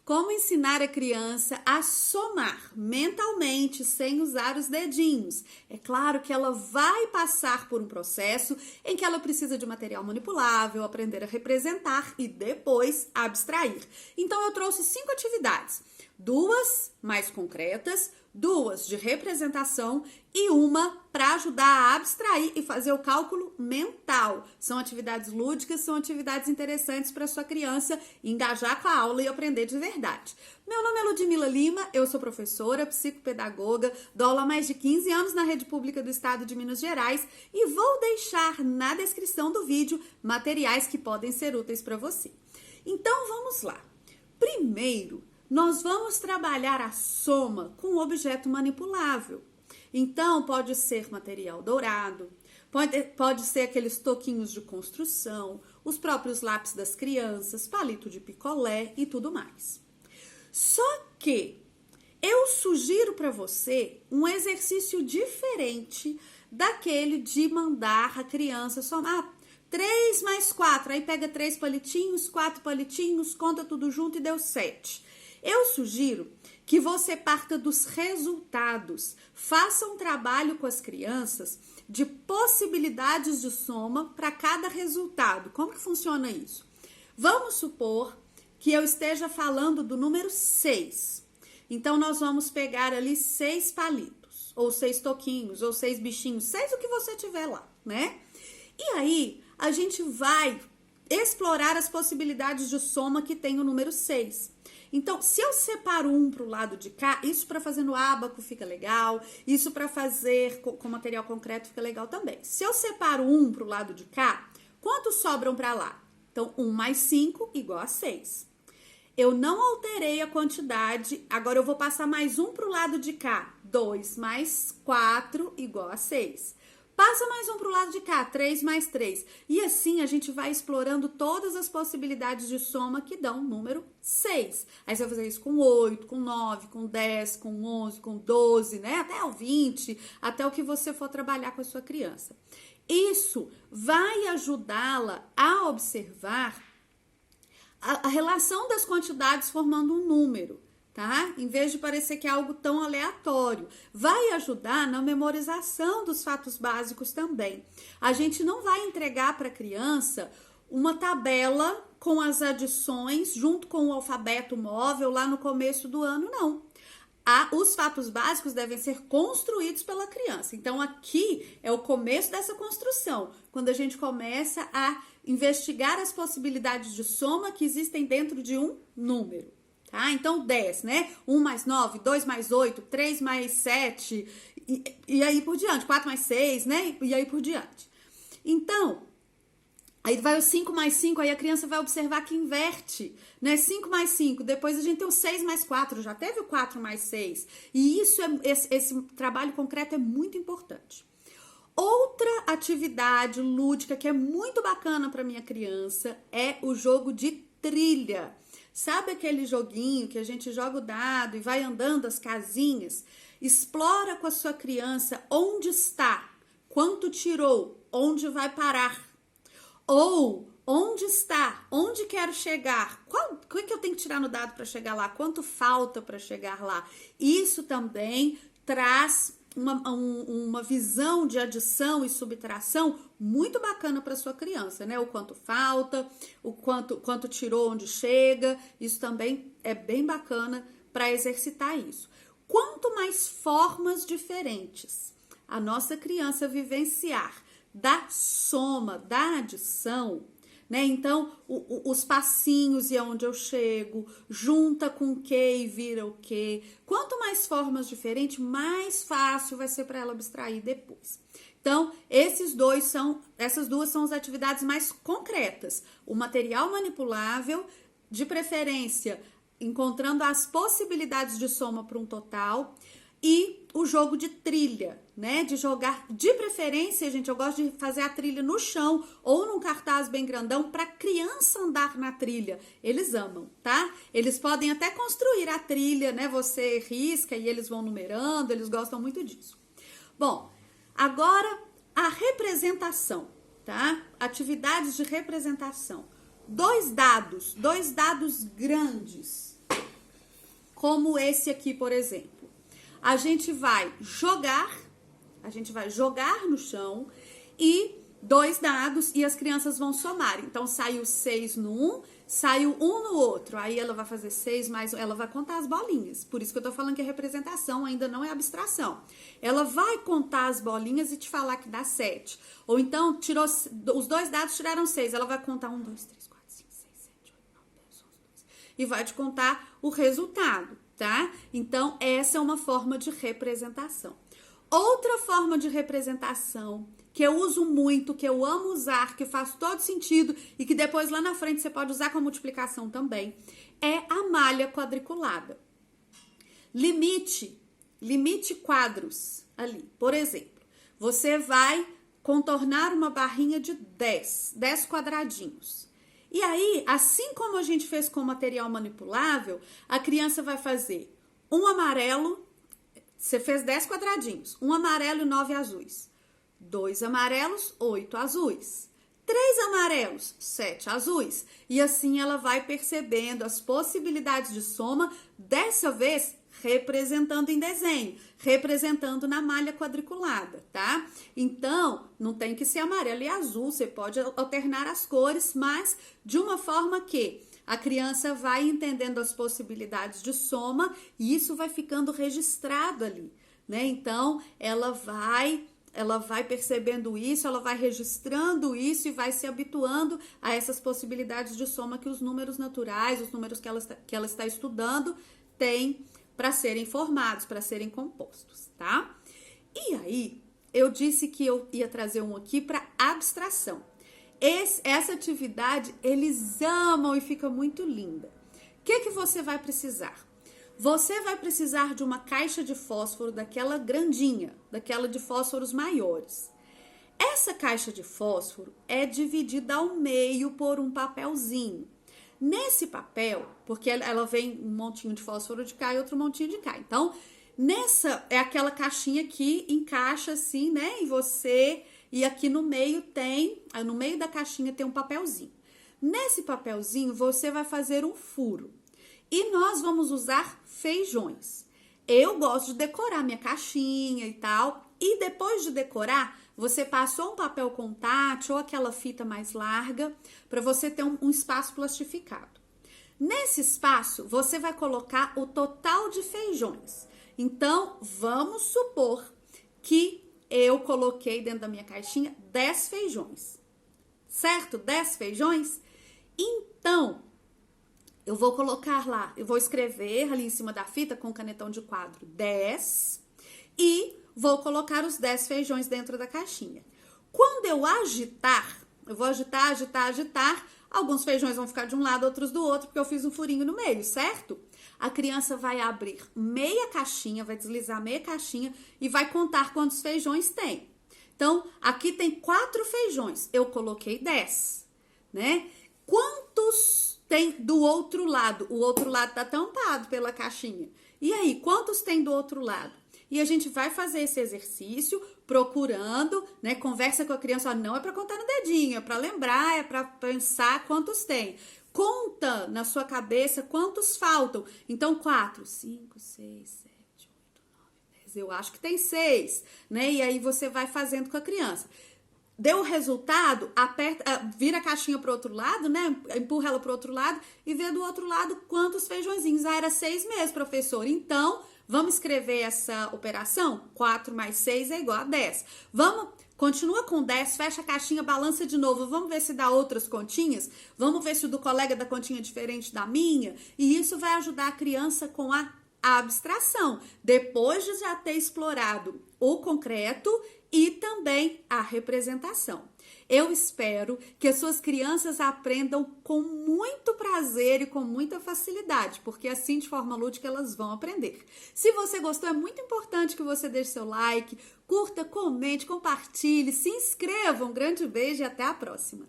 Como ensinar a criança a somar mentalmente sem usar os dedinhos? É claro que ela vai passar por um processo em que ela precisa de material manipulável, aprender a representar e depois abstrair. Então eu trouxe 5 atividades, 2 mais concretas, 2 de representação e uma para ajudar a abstrair e fazer o cálculo mental. São atividades lúdicas, são atividades interessantes para sua criança engajar com a aula e aprender de verdade. Meu nome é Ludmila Lima, eu sou professora, psicopedagoga, dou aula há mais de 15 anos na rede pública do estado de Minas Gerais e vou deixar na descrição do vídeo materiais que podem ser úteis para você. Então vamos lá. Primeiro, nós vamos trabalhar a soma com objeto manipulável. Então, pode ser material dourado, pode ser aqueles toquinhos de construção, os próprios lápis das crianças, palito de picolé e tudo mais. Só que eu sugiro para você um exercício diferente daquele de mandar a criança somar 3 mais 4, aí pega 3 palitinhos, 4 palitinhos, conta tudo junto e deu 7. Eu sugiro que você parta dos resultados, faça um trabalho com as crianças de possibilidades de soma para cada resultado. Como que funciona isso? Vamos supor que eu esteja falando do número 6. Então, nós vamos pegar ali 6 palitos, ou 6 toquinhos, ou 6 bichinhos, 6 o que você tiver lá, né? E aí, a gente vai explorar as possibilidades de soma que tem o número 6. Então, se eu separo um para o lado de cá, isso para fazer no ábaco fica legal, isso para fazer com material concreto fica legal também. Se eu separo um para o lado de cá, quantos sobram para lá? Então, 1 mais 5 igual a 6. Eu não alterei a quantidade, agora eu vou passar mais um para o lado de cá. 2 mais 4 igual a 6. Passa mais um para o lado de cá, 3 mais 3. E assim a gente vai explorando todas as possibilidades de soma que dão número 6. Aí você vai fazer isso com 8, com 9, com 10, com 11, com 12, né? Até o 20, até o que você for trabalhar com a sua criança. Isso vai ajudá-la a observar a relação das quantidades formando um número. Tá? Em vez de parecer que é algo tão aleatório, vai ajudar na memorização dos fatos básicos também. A gente não vai entregar para a criança uma tabela com as adições junto com o alfabeto móvel lá no começo do ano, não. Os fatos básicos devem ser construídos pela criança. Então, aqui é o começo dessa construção, quando a gente começa a investigar as possibilidades de soma que existem dentro de um número. Tá? Então, 10, né? 1 mais 9, 2 mais 8, 3 mais 7, e aí por diante. 4 mais 6, né? E aí por diante. Então, aí vai o 5 mais 5, aí a criança vai observar que inverte, né? 5 mais 5, depois a gente tem o 6 mais 4, já teve o 4 mais 6. E isso, esse trabalho concreto é muito importante. Outra atividade lúdica que é muito bacana para minha criança é o jogo de trilha. Sabe aquele joguinho que a gente joga o dado e vai andando as casinhas? Explora com a sua criança onde está, quanto tirou, onde vai parar. Ou onde está, onde quero chegar, o que eu tenho que tirar no dado para chegar lá, quanto falta para chegar lá. Isso também traz uma visão de adição e subtração muito bacana para sua criança, né? O quanto falta, o quanto tirou onde chega, isso também é bem bacana para exercitar isso. Quanto mais formas diferentes a nossa criança vivenciar da soma, da adição, né? Então, os passinhos e aonde eu chego, junta com o que e vira o que. Quanto mais formas diferentes, mais fácil vai ser para ela abstrair depois. Então, essas duas são as atividades mais concretas. O material manipulável, de preferência, encontrando as possibilidades de soma para um total, e o jogo de trilha, né? De jogar, de preferência, gente, eu gosto de fazer a trilha no chão ou num cartaz bem grandão para criança andar na trilha. Eles amam, tá? Eles podem até construir a trilha, né? Você risca e eles vão numerando, eles gostam muito disso. Bom, agora a representação, tá? Atividades de representação. Dois dados grandes. como esse aqui, por exemplo. A gente vai jogar no chão e 2 dados e as crianças vão somar. Então, saiu 6 no um, saiu 1 no outro. Aí ela vai fazer 6 mais... Ela vai contar as bolinhas. Por isso que eu tô falando que é representação, ainda não é abstração. Ela vai contar as bolinhas e te falar que dá 7. Ou então, tirou os 2 dados tiraram 6. Ela vai contar 1, 2, 3, 4, 5, 6, 7, 8, 9, 10, 11, 12. E vai te contar o resultado, tá? Então, essa é uma forma de representação. Outra forma de representação que eu uso muito, que eu amo usar, que faz todo sentido e que depois lá na frente você pode usar com multiplicação também, é a malha quadriculada. Limite quadros ali. Por exemplo, você vai contornar uma barrinha de 10 quadradinhos. E aí, assim como a gente fez com material manipulável, a criança vai fazer um amarelo, você fez 10 quadradinhos, um amarelo e 9 azuis. 2 amarelos, 8 azuis. 3 amarelos, 7 azuis. E assim ela vai percebendo as possibilidades de soma, dessa vez representando em desenho, representando na malha quadriculada, tá? Então, não tem que ser amarelo e azul, você pode alternar as cores, mas de uma forma que a criança vai entendendo as possibilidades de soma e isso vai ficando registrado ali, né? Então, ela vai percebendo isso, ela vai registrando isso e vai se habituando a essas possibilidades de soma que os números naturais, os números que ela está estudando, têm para serem formados, para serem compostos, tá? E aí, eu disse que eu ia trazer um aqui para abstração. Essa atividade, eles amam e fica muito linda. O que você vai precisar? Você vai precisar de uma caixa de fósforo daquela grandinha, daquela de fósforos maiores. Essa caixa de fósforo é dividida ao meio por um papelzinho. Nesse papel, porque ela vem um montinho de fósforo de cá e outro montinho de cá. Então, nessa é aquela caixinha que encaixa assim, né? E aqui no meio no meio da caixinha tem um papelzinho. Nesse papelzinho, você vai fazer um furo. E nós vamos usar feijões. Eu gosto de decorar minha caixinha e tal. E depois de decorar, você passou um papel contátil ou aquela fita mais larga para você ter um espaço plastificado. Nesse espaço, você vai colocar o total de feijões. Então, vamos supor que eu coloquei dentro da minha caixinha 10 feijões. Certo? 10 feijões? Então, eu vou colocar lá, eu vou escrever ali em cima da fita com canetão de quadro 10 e vou colocar os 10 feijões dentro da caixinha. Quando eu agitar, eu vou agitar, alguns feijões vão ficar de um lado, outros do outro, porque eu fiz um furinho no meio, certo? A criança vai abrir meia caixinha, vai deslizar meia caixinha e vai contar quantos feijões tem. Então, aqui tem 4 feijões, eu coloquei 10, né? Quantos tem do outro lado? O outro lado tá tampado pela caixinha. E aí, quantos tem do outro lado? E a gente vai fazer esse exercício procurando, né? Conversa com a criança, ó, não é para contar no dedinho, é para lembrar, é para pensar quantos tem. Conta na sua cabeça quantos faltam. Então, 4, 5, 6, 7, 8, 9, 10. Eu acho que tem 6, né? E aí você vai fazendo com a criança. Deu o resultado, vira a caixinha pro outro lado, né? Empurra ela pro outro lado e vê do outro lado quantos feijõezinhos. Ah, era 6 mesmo, professor. Então, vamos escrever essa operação? 4 mais 6 é igual a 10. Continua com 10, fecha a caixinha, balança de novo. Vamos ver se dá outras continhas? Vamos ver se o do colega dá continha diferente da minha? E isso vai ajudar a criança com a abstração. Depois de já ter explorado o concreto e também a representação. Eu espero que as suas crianças aprendam com muito prazer e com muita facilidade, porque assim, de forma lúdica, elas vão aprender. Se você gostou, é muito importante que você deixe seu like, curta, comente, compartilhe, se inscreva. Um grande beijo e até a próxima!